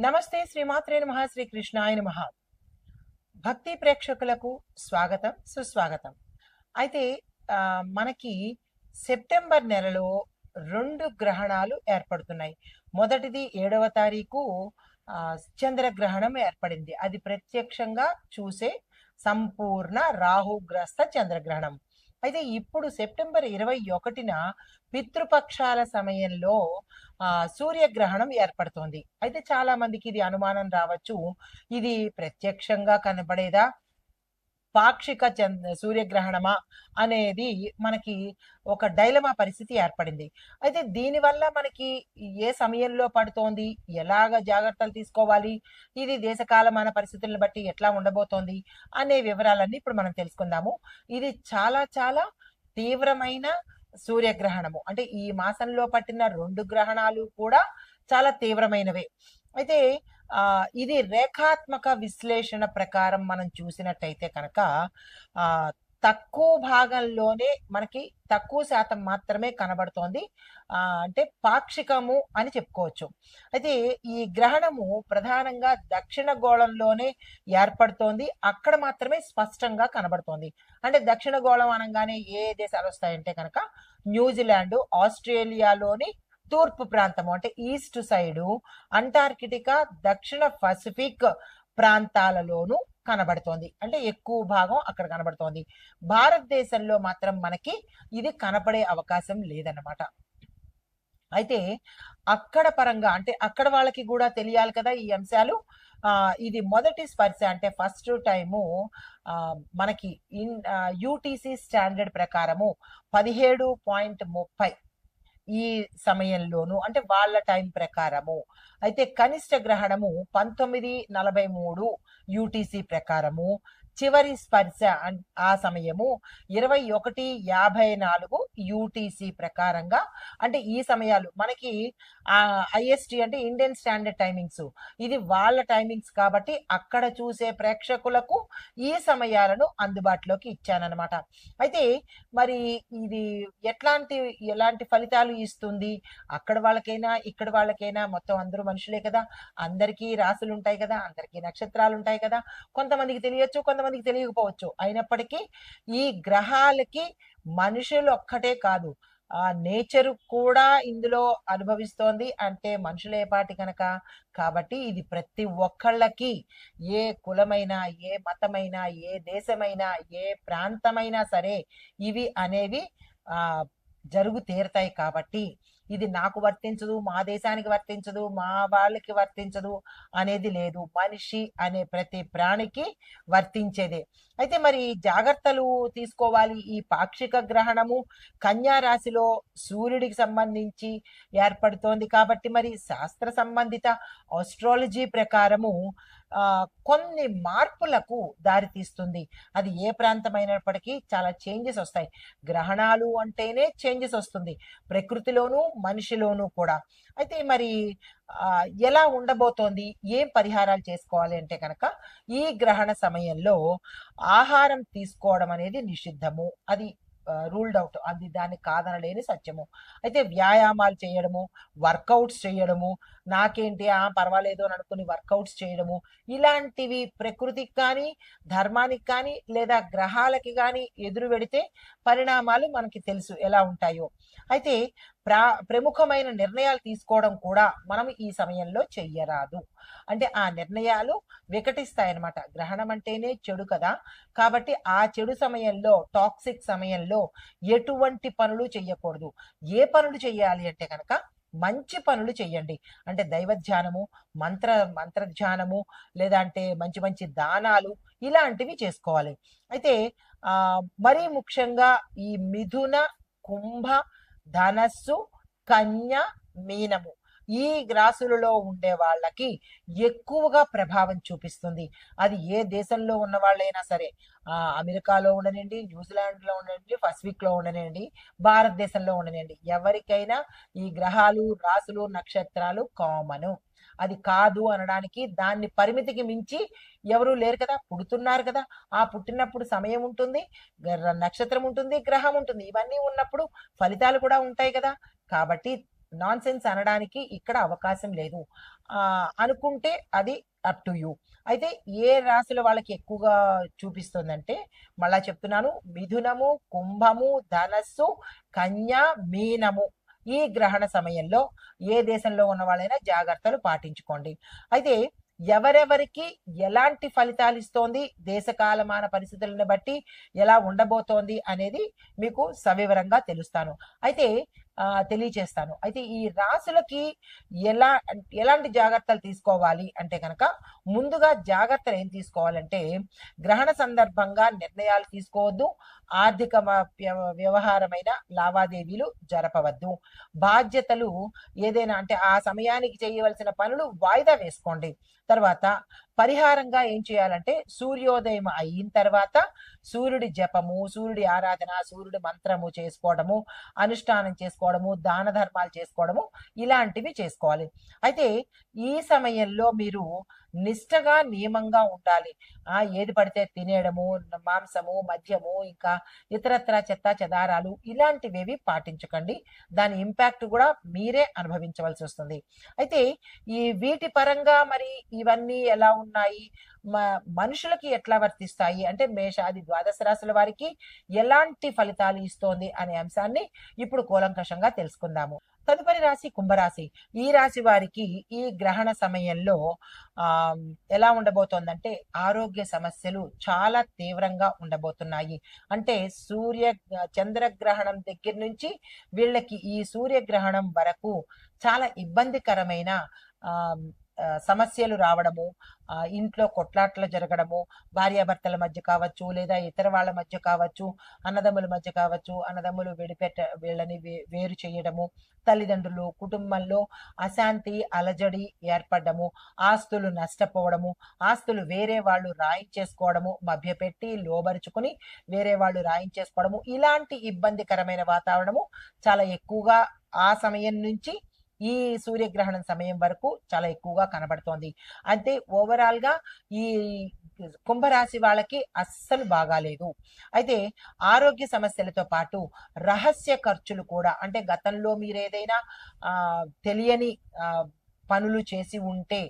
నమస్తే శ్రీమాత్రే నమః శ్రీ కృష్ణాయ నమః. భక్తి ప్రేక్షకులకు స్వాగతం సుస్వాగతం. అయితే మనకి సెప్టెంబర్ నెలలో 2 గ్రహణాలు ఏర్పడుతున్నాయి. మొదటిది 7వ తారీఖు చంద్రగ్రహణం ఏర్పడింది. అది ప్రత్యక్షంగా చూసే సంపూర్ణ రాహుగ్రస్త చంద్రగ్రహణం. అయితే ఇప్పుడు సెప్టెంబర్ 21న పితృపక్షాల సమయంలో సూర్యగ్రహణం ఏర్పడుతోంది. అయితే చాలా మందికి ఇది అనుమానం రావచ్చు. ఇది ప్రత్యక్షంగా కనబడేదా, పాక్షిక సూర్యగ్రహణమా అనేది మనకి ఒక డైలమా పరిస్థితి ఏర్పడింది. అయితే దీనివల్ల మనకి ఏ సమయంలో పడుతోంది, ఎలాగ జాగ్రత్తలు తీసుకోవాలి, ఇది దేశకాలమాన పరిస్థితులను బట్టి ఎట్లా ఉండబోతోంది అనే వివరాలన్నీ ఇప్పుడు మనం తెలుసుకుందాము. ఇది చాలా చాలా తీవ్రమైన సూర్యగ్రహణము. అంటే ఈ మాసంలో పట్టిన 2 గ్రహణాలు కూడా చాలా తీవ్రమైనవే. అయితే ఇది రేఖాత్మక విశ్లేషణ ప్రకారం మనం చూసినట్టయితే కనుక తక్కువ భాగంలోనే మనకి తక్కువ శాతం మాత్రమే కనబడుతోంది. అంటే పాక్షికము అని చెప్పుకోవచ్చు. అయితే ఈ గ్రహణము ప్రధానంగా దక్షిణ గోళంలోనే ఏర్పడుతోంది. అక్కడ మాత్రమే స్పష్టంగా కనబడుతోంది. అంటే దక్షిణ గోళం అనగానే ఏ దేశాలు వస్తాయంటే కనుక న్యూజిలాండ్, ఆస్ట్రేలియాలోని తూర్పు ప్రాంతము అంటే ఈస్ట్ సైడు, అంటార్కిటికా, దక్షిణ పసిఫిక్ ప్రాంతాలలోనూ కనబడుతోంది. అంటే ఎక్కువ భాగం అక్కడ కనబడుతోంది. భారతదేశంలో మాత్రం మనకి ఇది కనపడే అవకాశం లేదన్నమాట. అయితే అక్కడ పరంగా అంటే అక్కడ వాళ్ళకి కూడా తెలియాలి కదా ఈ అంశాలు. ఇది మొదటి స్పర్శ అంటే ఫస్ట్ టైము మనకి యూటీసీ స్టాండర్డ్ ప్రకారము 17.30 ఈ సమయంలోను అంటే వాళ్ళ టైం ప్రకారము. అయితే కనిష్ట గ్రహణము 19:43 యూటీసీ ప్రకారము. చివరి స్పర్శ ఆ సమయము 21:54 యూటీసీ ప్రకారంగా. అంటే ఈ సమయాలు మనకి ఐఎస్టి అంటే ఇండియన్ స్టాండర్డ్ టైమింగ్స్, ఇది వాళ్ళ టైమింగ్స్ కాబట్టి అక్కడ చూసే ప్రేక్షకులకు ఈ సమయాలను అందుబాటులోకి ఇచ్చానన్నమాట. అయితే మరి ఇది ఎలాంటి ఫలితాలు ఇస్తుంది, అక్కడ వాళ్ళకైనా ఇక్కడ వాళ్ళకైనా మొత్తం అందరూ మనుషులే కదా, అందరికీ రాసులు ఉంటాయి కదా, అందరికీ నక్షత్రాలు ఉంటాయి కదా, కొంతమందికి తెలియచ్చు, కొంతమందికి తెలియకపోవచ్చు. అయినప్పటికీ ఈ గ్రహాలకి మనుషులు ఒక్కటే కాదు, నేచర్ కూడా ఇందులో అనుభవిస్తోంది. అంటే మనుషులే పాటి కనుక, కాబట్టి ఇది ప్రతి ఒక్కళ్ళకి, ఏ కులమైనా, ఏ మతమైనా, ఏ దేశమైనా, ఏ ప్రాంతమైనా సరే ఇవి అనేవి జరుగు తీరుతాయి. కాబట్టి ఇది నాకు వర్తించదు, మా దేశానికి వర్తించదు, మా వాళ్ళకి వర్తించదు అనేది లేదు. మనిషి అనే ప్రతి ప్రాణికి వర్తించేదే. అయితే మరి జాగ్రత్తలు తీసుకోవాలి. ఈ పాక్షిక గ్రహణము కన్యా రాశిలో సూర్యుడికి సంబంధించి ఏర్పడుతోంది కాబట్టి మరి శాస్త్ర సంబంధిత ఆస్ట్రాలజీ ప్రకారము కొన్ని మార్పులకు దారితీస్తుంది. అది ఏ ప్రాంతమైనప్పటికీ చాలా చేంజెస్ వస్తాయి. గ్రహణాలు అంటేనే చేంజెస్ వస్తుంది, ప్రకృతిలోనూ మనిషిలోనూ కూడా. అయితే మరి ఎలా ఉండబోతోంది, ఏం పరిహారాలు చేసుకోవాలి అంటే కనుక ఈ గ్రహణ సమయంలో ఆహారం తీసుకోవడం అనేది నిషిద్ధము. అది రూల్డ్ అవుట్, అది దాన్ని కాదనలేని సత్యము. అయితే వ్యాయామాలు చేయడము, వర్కౌట్స్ చేయడము, నాకేంటి పర్వాలేదు అని అనుకుని వర్కౌట్స్ చేయడము, ఇలాంటివి ప్రకృతికి కానీ ధర్మానికి కానీ లేదా గ్రహాలకి కానీ ఎదురు పెడితే పరిణామాలు మనకి తెలుసు ఎలా ఉంటాయో. అయితే ప్రముఖమైన నిర్ణయాలు తీసుకోవడం కూడా మనం ఈ సమయంలో చెయ్యరాదు. అంటే ఆ నిర్ణయాలు వికటిస్తాయన్నమాట. గ్రహణం అంటేనే చెడు కదా, కాబట్టి ఆ చెడు సమయంలో, టాక్సిక్ సమయంలో ఎటువంటి పనులు చెయ్యకూడదు. ఏ పనులు చెయ్యాలి అంటే కనుక మంచి పనులు చెయ్యండి. అంటే దైవధ్యానము, మంత్రధ్యానము, లేదా అంటే మంచి మంచి దానాలు ఇలాంటివి చేసుకోవాలి. అయితే మరీ ముఖ్యంగా ఈ మిథున, కుంభ, ధనస్సు, కన్య, మీనము ఈ రాశులలో ఉండే వాళ్ళకి ఎక్కువగా ప్రభావం చూపిస్తుంది. అది ఏ దేశంలో ఉన్న వాళ్ళైనా సరే, అమెరికాలో ఉండనండి, న్యూజిలాండ్లో ఉండనండి, పసిఫిక్లో ఉండనండి, భారతదేశంలో ఉండనండి, ఎవరికైనా ఈ గ్రహాలు, రాశులు, నక్షత్రాలు కామను. అది కాదు అనడానికి దాన్ని పరిమితికి మించి ఎవరు లేరు కదా, పుడుతున్నారు కదా. ఆ పుట్టినప్పుడు సమయం ఉంటుంది, నక్షత్రం ఉంటుంది, గ్రహం ఉంటుంది, ఇవన్నీ ఉన్నప్పుడు ఫలితాలు కూడా ఉంటాయి కదా. కాబట్టి నాన్ సెన్స్ అనడానికి ఇక్కడ అవకాశం లేదు. అనుకుంటే అది అప్ టు యూ. అయితే ఏ రాశుల వాళ్ళకి ఎక్కువగా చూపిస్తుందంటే, మళ్ళా చెప్తున్నాను, మిథునము, కుంభము, ధనస్సు, కన్య, మీనము. ఈ గ్రహణ సమయంలో ఏ దేశంలో ఉన్న వాళ్ళైనా జాగ్రత్తలు పాటించుకోండి. అయితే ఎవరెవరికి ఎలాంటి ఫలితాలు ఇస్తోంది, దేశకాలమాన పరిస్థితులను బట్టి ఎలా ఉండబోతోంది అనేది మీకు సవివరంగా తెలియచేస్తాను. అయితే ఈ రాశులకి ఎలా ఎలాంటి జాగ్రత్తలు తీసుకోవాలి అంటే కనుక, ముందుగా జాగ్రత్తలు ఏం తీసుకోవాలంటే, గ్రహణ సందర్భంగా నిర్ణయాలు తీసుకోవద్దు, ఆర్థిక వ్యవహారమైన లావాదేవీలు జరపవద్దు, బాధ్యతలు ఏదైనా అంటే ఆ సమయానికి చేయవలసిన పనులు వాయిదా వేసుకోండి. తర్వాత పరిహారంగా ఏం చేయాలంటే, సూర్యోదయం అయిన తర్వాత సూర్యుడి జపము, సూర్యుడి ఆరాధన, సూర్యుడి మంత్రము చేసుకోవడము, అనుష్ఠానం చేసుకోవడము, దాన ధర్మాలు చేసుకోవడము, ఇలాంటివి చేసుకోవాలి. అయితే ఈ సమయంలో మీరు నిష్టగా నియమంగా ఉండాలి. ఏది పడితే తినేయడము, మాంసము, మద్యము, ఇంకా ఇతరత్ర చెత్త చెదారాలు ఇలాంటివేవి పాటించకండి. దాని ఇంపాక్ట్ కూడా మీరే అనుభవించవలసి వస్తుంది. అయితే ఈ వీటి పరంగా మరి ఇవన్నీ ఎలా ఉన్నాయి, మనుషులకి ఎట్లా వర్తిస్తాయి అంటే, మేషాది ద్వాదశ రాశుల వారికి ఎలాంటి ఫలితాలు ఇస్తోంది అనే అంశాన్ని ఇప్పుడు కూలంకషంగా తెలుసుకుందాము. తదుపరి రాశి కుంభరాశి. ఈ రాశి వారికి ఈ గ్రహణ సమయంలో ఎలా ఉండబోతోందంటే, ఆరోగ్య సమస్యలు చాలా తీవ్రంగా ఉండబోతున్నాయి. అంటే చంద్రగ్రహణం దగ్గర నుంచి వీళ్ళకి ఈ సూర్యగ్రహణం వరకు చాలా ఇబ్బందికరమైన సమస్యలు రావడము, ఇంట్లో కొట్లాట్లు జరగడము, భార్యాభర్తల మధ్య కావచ్చు, లేదా ఇతర వాళ్ళ మధ్య కావచ్చు, అన్నదమ్ముల మధ్య కావచ్చు, అన్నదమ్ములు వీళ్ళని వేరు చేయడము, తల్లిదండ్రులు, కుటుంబంలో అశాంతి, అలజడి ఏర్పడము, ఆస్తులు నష్టపోవడము, ఆస్తులు వేరే వాళ్ళు రాయించేసుకోవడము, మభ్యపెట్టి లోబరుచుకుని వేరే వాళ్ళు రాయించేసుకోవడము, ఇలాంటి ఇబ్బందికరమైన వాతావరణము చాలా ఎక్కువగా ఆ సమయం నుంచి ఈ సూర్యగ్రహణం సమయం వరకు చాలా ఎక్కువగా కనబడుతోంది. అంటే ఓవరాల్ గా ఈ కుంభరాశి వాళ్ళకి అస్సలు బాగాలేదు. అయితే ఆరోగ్య సమస్యలతో పాటు రహస్య ఖర్చులు కూడా, అంటే గతంలో మీరు ఏదైనా తెలియని పనులు చేసి ఉంటే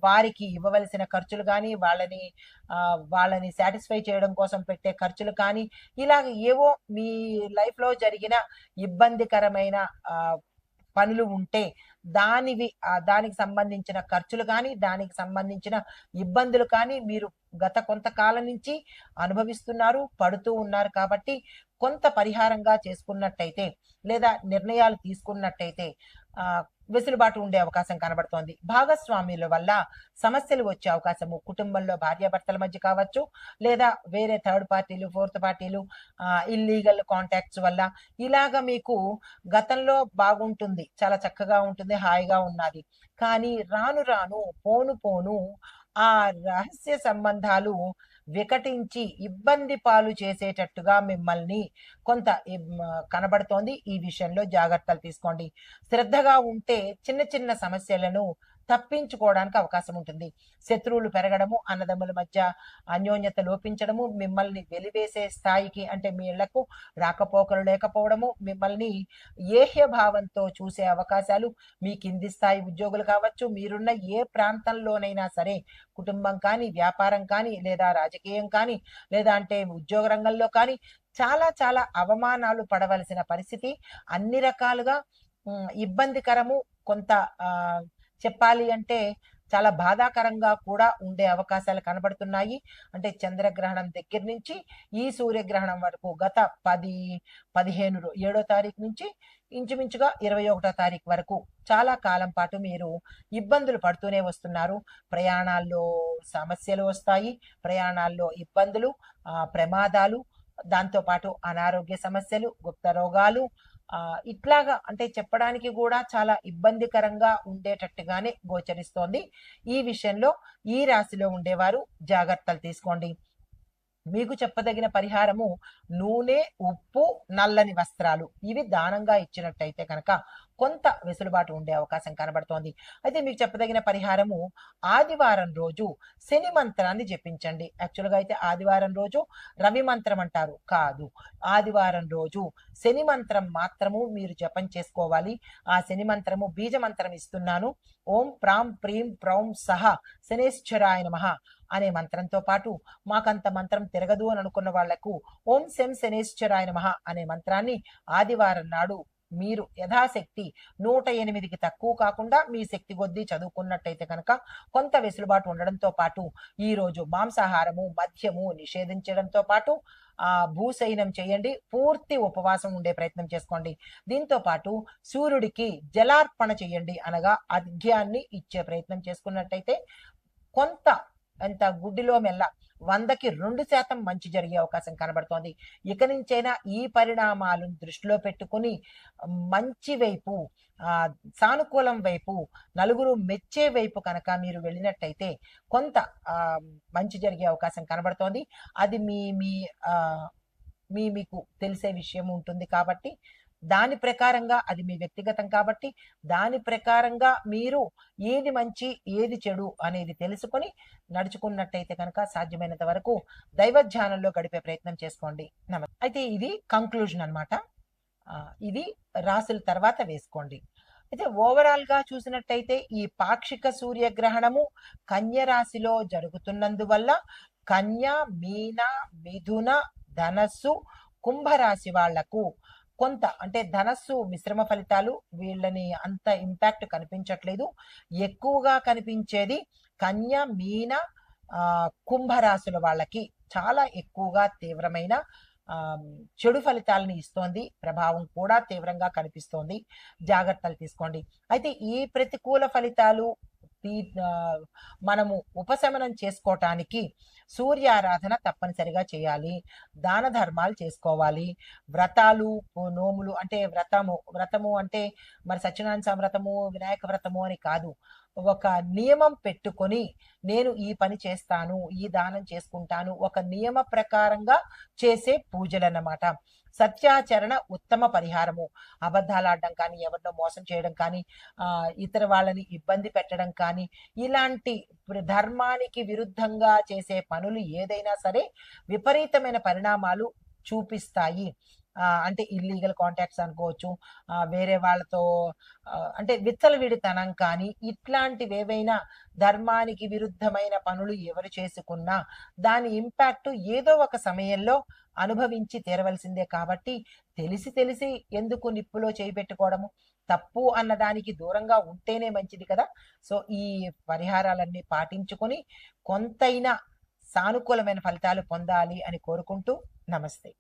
వారికి ఇవ్వవలసిన ఖర్చులు కానీ, వాళ్ళని సాటిస్ఫై చేయడం కోసం పెట్టే ఖర్చులు కానీ, ఇలాగ ఏవో మీ లైఫ్ లో జరిగిన ఇబ్బందికరమైన పనులు ఉంటే దానికి సంబంధించిన ఖర్చులు కానీ, దానికి సంబంధించిన ఇబ్బందులు కానీ మీరు గత కొంతకాలం నుంచి అనుభవిస్తున్నారు, పడుతూ ఉన్నారు. కాబట్టి కొంత పరిహారంగా చేసుకున్నట్టయితే, లేదా నిర్ణయాలు తీసుకున్నట్టయితే వెసులుబాటు ఉండే అవకాశం కనబడుతోంది. భాగస్వామ్యుల వల్ల సమస్యలు వచ్చే అవకాశము, కుటుంబంలో భార్యాభర్తల మధ్య కావచ్చు, లేదా వేరే థర్డ్ పార్టీలు, ఫోర్త్ పార్టీలు, ఇల్లీగల్ కాంటాక్ట్స్ వల్ల, ఇలాగ మీకు గతంలో బాగుంటుంది, చాలా చక్కగా ఉంటుంది, హాయిగా ఉన్నది. కానీ రాను రాను పోను పోను ఆ రహస్య సంబంధాలు వికటించి ఇబ్బంది పాలు చేసేటట్టుగా మిమ్మల్ని కొంత కనబడుతోంది. ఈ విషయంలో జాగ్రత్తలు తీసుకోండి. శ్రద్ధగా ఉంటే చిన్న చిన్న సమస్యలను తప్పించుకోవడానికి అవకాశం ఉంటుంది. శత్రువులు పెరగడము, అన్నదమ్ముల మధ్య అన్యోన్యత లోపించడము, మిమ్మల్ని వెలివేసే స్థాయికి, అంటే మీ ఇళ్లకు రాకపోకలు లేకపోవడము, మిమ్మల్ని ఏహ్య భావంతో చూసే అవకాశాలు, మీ కింది స్థాయి ఉద్యోగులు కావచ్చు, మీరున్న ఏ ప్రాంతంలోనైనా సరే, కుటుంబం కానీ, వ్యాపారం కానీ, లేదా రాజకీయం కానీ, లేదా అంటే ఉద్యోగ రంగంలో కానీ చాలా చాలా అవమానాలు పడవలసిన పరిస్థితి, అన్ని రకాలుగా ఇబ్బందికరము, కొంత చెప్పాలి అంటే చాలా బాధాకరంగా కూడా ఉండే అవకాశాలు కనబడుతున్నాయి. అంటే చంద్రగ్రహణం దగ్గర నుంచి ఈ సూర్యగ్రహణం వరకు గత 7వ తారీఖు నుంచి ఇంచుమించుగా 21వ తారీఖు వరకు చాలా కాలం పాటు మీరు ఇబ్బందులు పడుతూనే వస్తున్నారు. ప్రయాణాల్లో సమస్యలు వస్తాయి, ప్రయాణాల్లో ఇబ్బందులు, ప్రమాదాలు, దాంతోపాటు అనారోగ్య సమస్యలు, గుప్త రోగాలు, ఇట్లాగా అంటే చెప్పడానికి కూడా చాలా ఇబ్బందికరంగా ఉండేటట్టుగానే గోచరిస్తోంది. ఈ విషయంలో ఈ రాశిలో ఉండేవారు జాగ్రత్తలు తీసుకోండి. మీకు చెప్పదగిన పరిహారము నూనె, ఉప్పు, నల్లని వస్త్రాలు, ఇవి దానంగా ఇచ్చినట్టయితే కనుక కొంత వెసులుబాటు ఉండే అవకాశం కనబడుతోంది. అయితే మీకు చెప్పదగిన పరిహారము, ఆదివారం రోజు శని మంత్రాన్ని జపించండి. యాక్చువల్గా అయితే ఆదివారం రోజు రవి మంత్రం అంటారు, కాదు, ఆదివారం రోజు శని మంత్రం మాత్రము మీరు జపం చేసుకోవాలి. ఆ శని మంత్రము బీజ మంత్రం ఇస్తున్నాను. ఓం ప్రాం ప్రీం ప్రౌం సహ శనేశ్వరాయ నమః అనే మంత్రంతో పాటు, మాకంత మంత్రం తిరగదు అని అనుకున్న వాళ్లకు ఓం శం శనేశ్వరాయ నమః అనే మంత్రాన్ని ఆదివారం నాడు మీరు యథాశక్తి 108కి తక్కువ కాకుండా మీ శక్తి కొద్దీ చదువుకున్నట్టయితే కనుక కొంత వెసులుబాటు ఉండడంతో పాటు, ఈ రోజు మాంసాహారము మద్యము నిషేధించడంతో పాటు భూశయనం చేయండి. పూర్తి ఉపవాసం ఉండే ప్రయత్నం చేసుకోండి. దీంతో పాటు సూర్యుడికి జలార్పణ చేయండి, అనగా అర్ఘ్యాన్ని ఇచ్చే ప్రయత్నం చేసుకున్నట్టయితే కొంత అంత గుడ్డిలో మెల్ల 100కి 2% మంచి జరిగే అవకాశం కనబడుతోంది. ఇక నుంచైనా ఈ పరిణామాలను దృష్టిలో పెట్టుకుని మంచి వైపు, సానుకూలం వైపు, నలుగురు మెచ్చే వైపు కనుక మీరు వెళ్ళినట్టయితే కొంత మంచి జరిగే అవకాశం కనబడుతోంది. అది మీకు తెలిసే విషయం ఉంటుంది కాబట్టి, దాని ప్రకారంగా, అది మీ వ్యక్తిగతం కాబట్టి దాని ప్రకారంగా మీరు ఏది మంచి ఏది చెడు అనేది తెలుసుకొని నడుచుకున్నట్టయితే కనుక సాధ్యమైనంత వరకు దైవధ్యానంలో గడిపే ప్రయత్నం చేసుకోండి. అయితే ఇది కంక్లూజన్ అనమాట. ఇది రాసుల తర్వాత వేసుకోండి. అయితే ఓవరాల్ గా చూసినట్టయితే ఈ పాక్షిక సూర్యగ్రహణము కన్య రాశిలో జరుగుతున్నందువల్ల కన్య, మీన, మిథున, ధనస్సు, కుంభరాశి వాళ్లకు కొంత, అంటే ధనస్సు మిశ్రమ ఫలితాలు, వీళ్ళని అంత ఇంపాక్ట్ కనిపించట్లేదు. ఎక్కువగా కనిపించేది కన్య, మీన, కుంభరాశుల వాళ్ళకి చాలా ఎక్కువగా తీవ్రమైన చెడు ఫలితాలను ఇస్తోంది. ప్రభావం కూడా తీవ్రంగా కనిపిస్తోంది. జాగ్రత్తలు తీసుకోండి. అయితే ఈ ప్రతికూల ఫలితాలు మనము ఉపశమనం చేసుకోవటానికి సూర్యారాధన తప్పనిసరిగా చేయాలి. దాన ధర్మాలు చేసుకోవాలి. వ్రతాలు, నోములు, అంటే వ్రతము అంటే మరి సత్యనారాయణ స్వామి వ్రతము, వినాయక వ్రతము అని కాదు. ఒక నియమం పెట్టుకొని నేను ఈ పని చేస్తాను, ఈ దానం చేసుకుంటాను, ఒక నియమ ప్రకారంగా చేసే పూజలు అన్నమాట. సత్యాచరణ ఉత్తమ పరిహారము. అబద్ధాలు ఆడడం కానీ, ఎవరినో మోసం చేయడం కానీ, ఇతర వాళ్ళని ఇబ్బంది పెట్టడం కానీ, ఇలాంటి ధర్మానికి విరుద్ధంగా చేసే పనులు ఏదైనా సరే విపరీతమైన పరిణామాలు చూపిస్తాయి. అంటే ఇల్లీగల్ కాంటాక్ట్స్ అనుకోవచ్చు, వేరే వాళ్ళతో అంటే విచ్చలవిడితనం కానీ, ఇట్లాంటివి ఏవైనా ధర్మానికి విరుద్ధమైన పనులు ఎవరు చేసుకున్నా దాని ఇంపాక్ట్ ఏదో ఒక సమయంలో అనుభవించి తీరవలసిందే. కాబట్టి తెలిసి ఎందుకు నిప్పులో చేయి పెట్టుకోవడము, తప్పు అన్నదానికి దూరంగా ఉంటేనే మంచిది కదా. సో ఈ పరిహారాలన్నీ పాటించుకొని కొంతైనా సానుకూలమైన ఫలితాలు పొందాలి అని కోరుకుంటూ, నమస్తే.